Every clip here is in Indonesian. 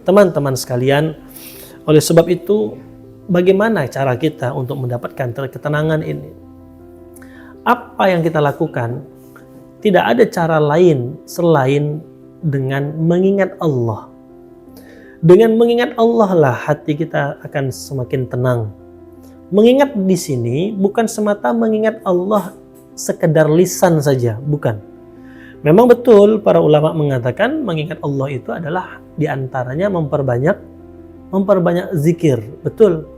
teman-teman sekalian, oleh sebab itu bagaimana cara kita untuk mendapatkan ketenangan ini? Apa yang kita lakukan? Tidak ada cara lain selain dengan mengingat Allah. Dengan mengingat Allah lah hati kita akan semakin tenang. Mengingat di sini bukan semata mengingat Allah sekedar lisan saja, bukan. Memang betul para ulama mengatakan mengingat Allah itu adalah diantaranya memperbanyak zikir, betul.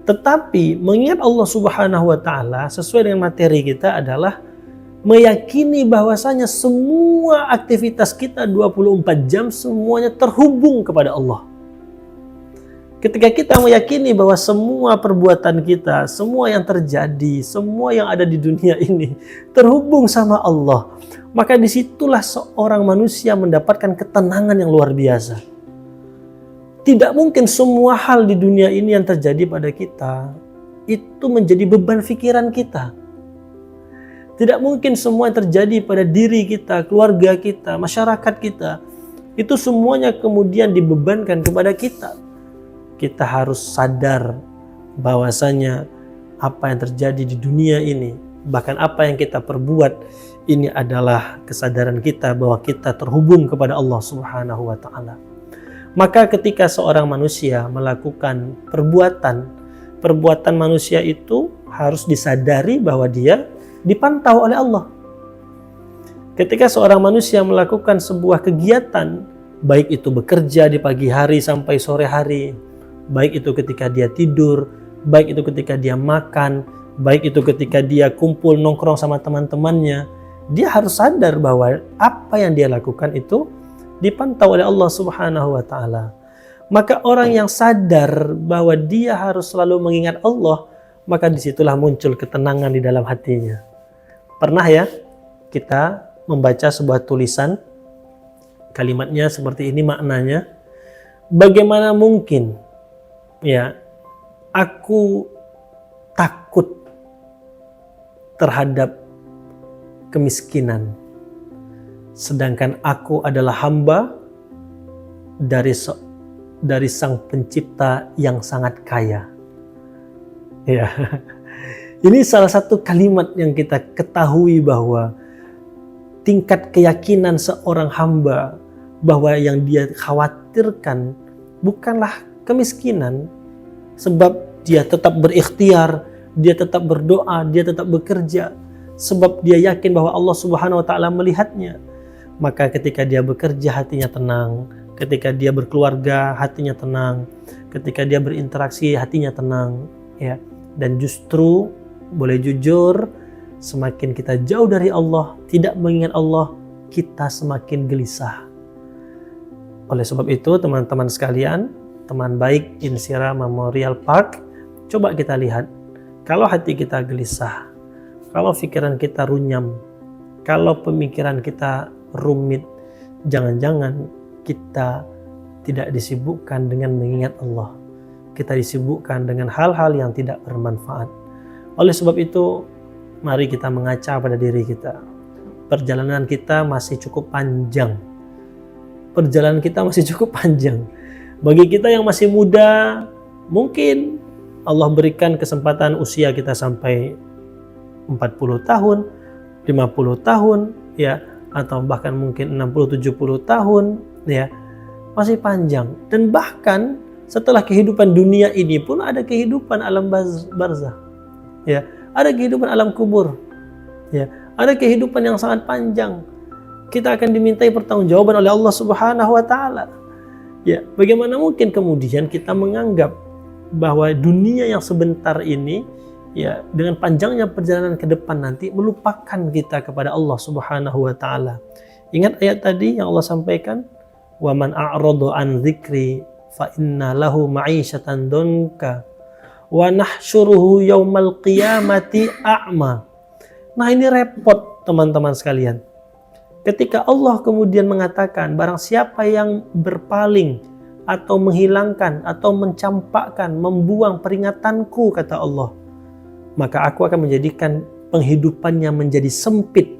Tetapi mengingat Allah Subhanahu wa Ta'ala sesuai dengan materi kita adalah meyakini bahwasanya semua aktivitas kita 24 jam semuanya terhubung kepada Allah. Ketika kita meyakini bahwa semua perbuatan kita, semua yang terjadi, semua yang ada di dunia ini terhubung sama Allah, maka disitulah seorang manusia mendapatkan ketenangan yang luar biasa. Tidak mungkin semua hal di dunia ini yang terjadi pada kita itu menjadi beban pikiran kita. Tidak mungkin semua yang terjadi pada diri kita, keluarga kita, masyarakat kita, itu semuanya kemudian dibebankan kepada kita. Kita harus sadar bahwasanya apa yang terjadi di dunia ini, bahkan apa yang kita perbuat, ini adalah kesadaran kita bahwa kita terhubung kepada Allah Subhanahu wa Ta'ala. Maka ketika seorang manusia melakukan perbuatan manusia itu harus disadari bahwa dia dipantau oleh Allah. Ketika seorang manusia melakukan sebuah kegiatan, baik itu bekerja di pagi hari sampai sore hari, baik itu ketika dia tidur, baik itu ketika dia makan, baik itu ketika dia kumpul nongkrong sama teman-temannya, dia harus sadar bahwa apa yang dia lakukan itu dipantau oleh Allah Subhanahu wa Ta'ala. Maka orang yang sadar bahwa dia harus selalu mengingat Allah, maka disitulah muncul ketenangan di dalam hatinya. Pernah ya kita membaca sebuah tulisan, kalimatnya seperti ini maknanya, bagaimana mungkin ya aku takut terhadap kemiskinan, sedangkan aku adalah hamba dari Sang Pencipta yang sangat kaya. Ya. Ini salah satu kalimat yang kita ketahui bahwa tingkat keyakinan seorang hamba bahwa yang dia khawatirkan bukanlah kemiskinan, sebab dia tetap berikhtiar, dia tetap berdoa, dia tetap bekerja, sebab dia yakin bahwa Allah Subhanahu wa Ta'ala melihatnya. Maka ketika dia bekerja hatinya tenang, ketika dia berkeluarga hatinya tenang, ketika dia berinteraksi hatinya tenang, ya. Dan justru boleh jujur, semakin kita jauh dari Allah, tidak mengingat Allah, kita semakin gelisah. Oleh sebab itu teman-teman sekalian, teman baik Insira Memorial Park, coba kita lihat, kalau hati kita gelisah, kalau pikiran kita runyam, kalau pemikiran kita rumit, jangan-jangan kita tidak disibukkan dengan mengingat Allah. Kita disibukkan dengan hal-hal yang tidak bermanfaat. Oleh sebab itu, mari kita mengaca pada diri kita. Perjalanan kita masih cukup panjang. Bagi kita yang masih muda, mungkin Allah berikan kesempatan usia kita sampai 40 tahun, 50 tahun, ya, atau bahkan mungkin 60-70 tahun, ya. Masih panjang. Dan bahkan setelah kehidupan dunia ini pun ada kehidupan alam barzah. Ya, ada kehidupan alam kubur. Ya, ada kehidupan yang sangat panjang. Kita akan dimintai pertanggungjawaban oleh Allah Subhanahu wa Ta'ala. Ya, bagaimana mungkin kemudian kita menganggap bahwa dunia yang sebentar ini, ya, dengan panjangnya perjalanan ke depan nanti melupakan kita kepada Allah Subhanahu wa Ta'ala. Ingat ayat tadi yang Allah sampaikan, "Wa man a'rada an dzikri fa inna lahu ma'isyatan donka wa nahsyuruhu yaumal qiyamati a'ma." Nah, ini repot teman-teman sekalian. Ketika Allah kemudian mengatakan, barang siapa yang berpaling atau menghilangkan atau mencampakkan, membuang peringatanku, kata Allah, maka aku akan menjadikan penghidupannya menjadi sempit.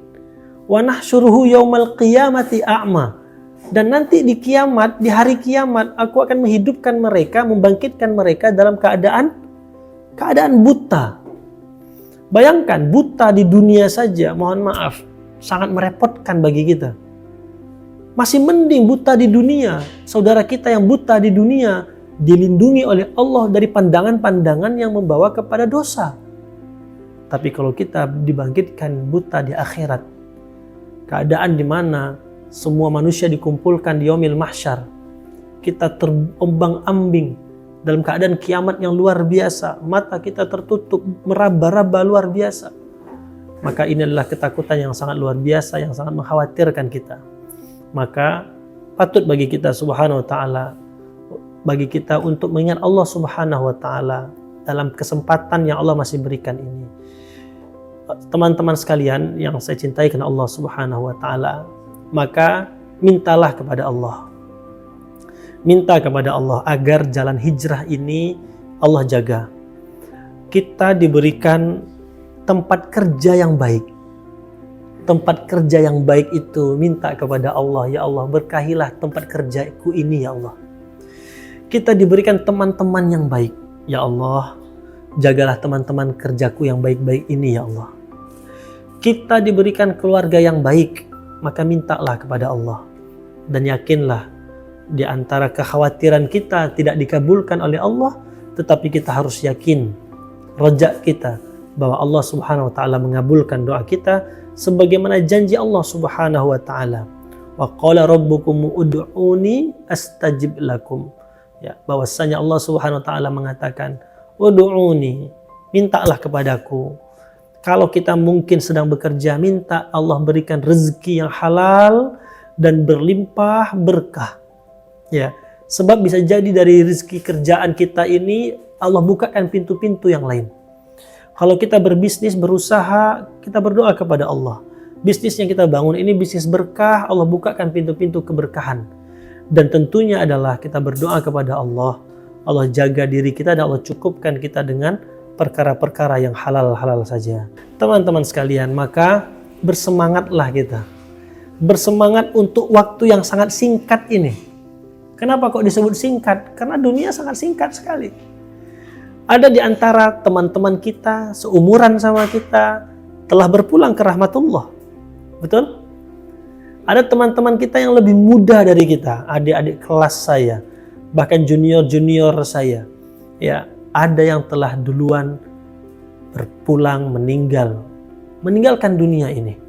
Wa nahsyuruhu yaumal qiyamati a'ma. Dan nanti di kiamat, di hari kiamat, aku akan menghidupkan mereka, membangkitkan mereka dalam keadaan buta. Bayangkan, buta di dunia saja, mohon maaf, sangat merepotkan bagi kita. Masih mending buta di dunia. Saudara kita yang buta di dunia dilindungi oleh Allah dari pandangan-pandangan yang membawa kepada dosa. Tapi kalau kita dibangkitkan buta di akhirat, keadaan di mana semua manusia dikumpulkan di yaumil mahsyar, kita terombang-ambing dalam keadaan kiamat yang luar biasa, mata kita tertutup, meraba-raba luar biasa. Maka ini adalah ketakutan yang sangat luar biasa, yang sangat mengkhawatirkan kita. Maka patut bagi kita subhanahu wa ta'ala, bagi kita untuk mengingat Allah subhanahu wa ta'ala dalam kesempatan yang Allah masih berikan ini. Teman-teman sekalian yang saya cintai karena Allah subhanahu wa ta'ala, maka mintalah kepada Allah. Minta kepada Allah agar jalan hijrah ini Allah jaga. Kita diberikan tempat kerja yang baik. Tempat kerja yang baik itu minta kepada Allah, ya Allah berkahilah tempat kerjaku ini ya Allah. Kita diberikan teman-teman yang baik, ya Allah jagalah teman-teman kerjaku yang baik-baik ini ya Allah. Kita diberikan keluarga yang baik, maka mintalah kepada Allah. Dan yakinlah di antara kekhawatiran kita tidak dikabulkan oleh Allah, tetapi kita harus yakin, rojak kita, bahwa Allah subhanahu wa ta'ala mengabulkan doa kita, sebagaimana janji Allah subhanahu wa ta'ala. Wa qala rabbukum ud'uni astajib lakum. Ya, bahwasanya Allah subhanahu wa ta'ala mengatakan, ud'uni, mintalah kepadaku. Kalau kita mungkin sedang bekerja, minta Allah berikan rezeki yang halal dan berlimpah berkah. Ya, sebab bisa jadi dari rezeki kerjaan kita ini Allah bukakan pintu-pintu yang lain. Kalau kita berbisnis, berusaha, kita berdoa kepada Allah. Bisnis yang kita bangun ini bisnis berkah, Allah bukakan pintu-pintu keberkahan. Dan tentunya adalah kita berdoa kepada Allah. Allah jaga diri kita dan Allah cukupkan kita dengan perkara-perkara yang halal-halal saja. Teman-teman sekalian, maka bersemangatlah kita. Bersemangat untuk waktu yang sangat singkat ini. Kenapa kok disebut singkat? Karena dunia sangat singkat sekali. Ada di antara teman-teman kita, seumuran sama kita, telah berpulang ke rahmatullah. Betul? Ada teman-teman kita yang lebih muda dari kita, adik-adik kelas saya, bahkan junior-junior saya. Ya, ada yang telah duluan berpulang, meninggalkan dunia ini.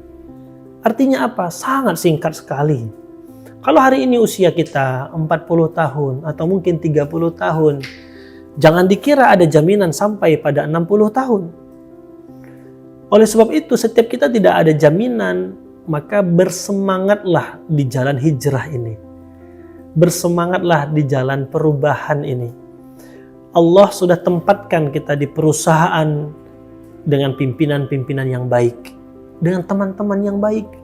Artinya apa? Sangat singkat sekali. Kalau hari ini usia kita 40 tahun atau mungkin 30 tahun, jangan dikira ada jaminan sampai pada 60 tahun. Oleh sebab itu, setiap kita tidak ada jaminan, maka bersemangatlah di jalan hijrah ini. Bersemangatlah di jalan perubahan ini. Allah sudah tempatkan kita di perusahaan dengan pimpinan-pimpinan yang baik, dengan teman-teman yang baik.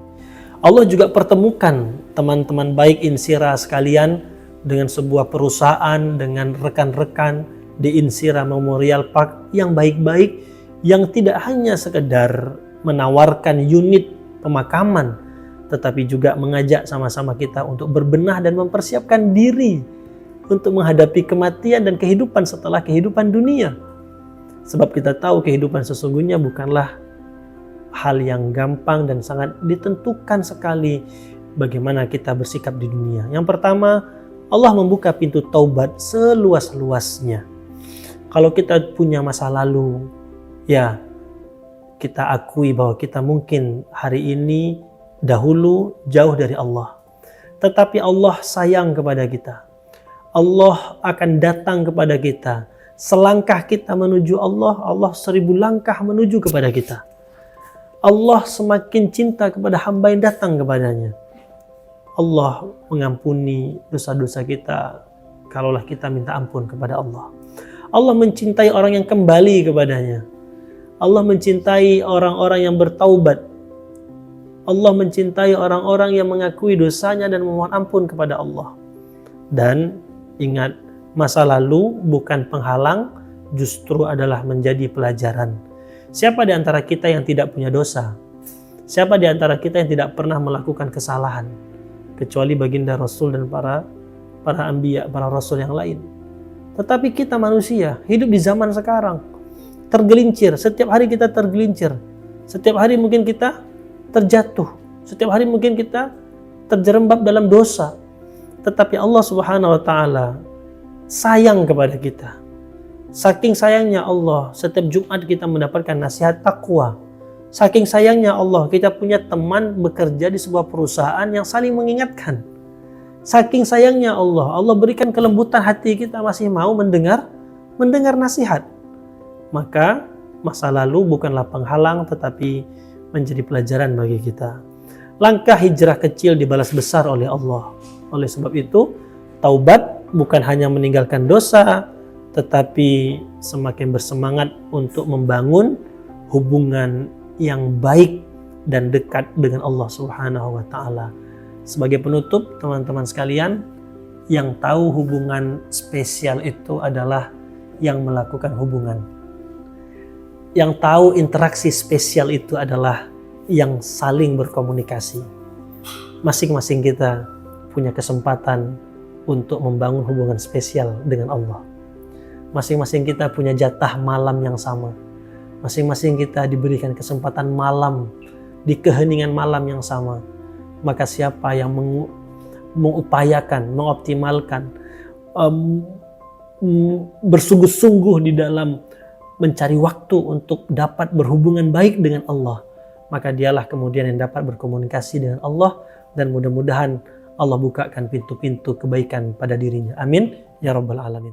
Allah juga pertemukan teman-teman baik Insira sekalian dengan sebuah perusahaan, dengan rekan-rekan di Insira Memorial Park yang baik-baik, yang tidak hanya sekedar menawarkan unit pemakaman, tetapi juga mengajak sama-sama kita untuk berbenah dan mempersiapkan diri untuk menghadapi kematian dan kehidupan setelah kehidupan dunia. Sebab kita tahu kehidupan sesungguhnya bukanlah hal yang gampang dan sangat ditentukan sekali bagaimana kita bersikap di dunia. Yang pertama, Allah membuka pintu taubat seluas-luasnya. Kalau kita punya masa lalu, ya kita akui bahwa kita mungkin hari ini dahulu jauh dari Allah. Tetapi Allah sayang kepada kita. Allah akan datang kepada kita. Selangkah kita menuju Allah, Allah 1000 langkah menuju kepada kita. Allah semakin cinta kepada hamba yang datang kepadanya. Allah mengampuni dosa-dosa kita kalaulah kita minta ampun kepada Allah. Allah mencintai orang yang kembali kepadanya. Allah mencintai orang-orang yang bertaubat. Allah mencintai orang-orang yang mengakui dosanya dan memohon ampun kepada Allah. Dan ingat, masa lalu bukan penghalang, justru adalah menjadi pelajaran. Siapa di antara kita yang tidak punya dosa? Siapa di antara kita yang tidak pernah melakukan kesalahan? kecuali baginda Rasul dan para anbiya, para rasul yang lain. Tetapi kita manusia hidup di zaman sekarang tergelincir, setiap hari kita tergelincir, setiap hari mungkin kita terjatuh, setiap hari mungkin kita terjerembab dalam dosa. Tetapi Allah Subhanahu wa taala sayang kepada kita. Saking sayangnya Allah, setiap Jumat kita mendapatkan nasihat takwa. Saking sayangnya Allah, kita punya teman bekerja di sebuah perusahaan yang saling mengingatkan. Saking sayangnya Allah, Allah berikan kelembutan hati, kita masih mau mendengar nasihat. Maka masa lalu bukanlah penghalang, tetapi menjadi pelajaran bagi kita. Langkah hijrah kecil dibalas besar oleh Allah. Oleh sebab itu, taubat bukan hanya meninggalkan dosa, tetapi semakin bersemangat untuk membangun hubungan yang baik dan dekat dengan Allah Subhanahu wa taala. Sebagai penutup, teman-teman sekalian, yang tahu hubungan spesial itu adalah yang melakukan hubungan. Yang tahu interaksi spesial itu adalah yang saling berkomunikasi. Masing-masing kita punya kesempatan untuk membangun hubungan spesial dengan Allah. Masing-masing kita punya jatah malam yang sama. Masing-masing kita diberikan kesempatan malam di keheningan malam yang sama. Maka siapa yang mengupayakan, mengoptimalkan, bersungguh-sungguh di dalam mencari waktu untuk dapat berhubungan baik dengan Allah, maka dialah kemudian yang dapat berkomunikasi dengan Allah, dan mudah-mudahan Allah bukakan pintu-pintu kebaikan pada dirinya. Amin ya rabbal alamin.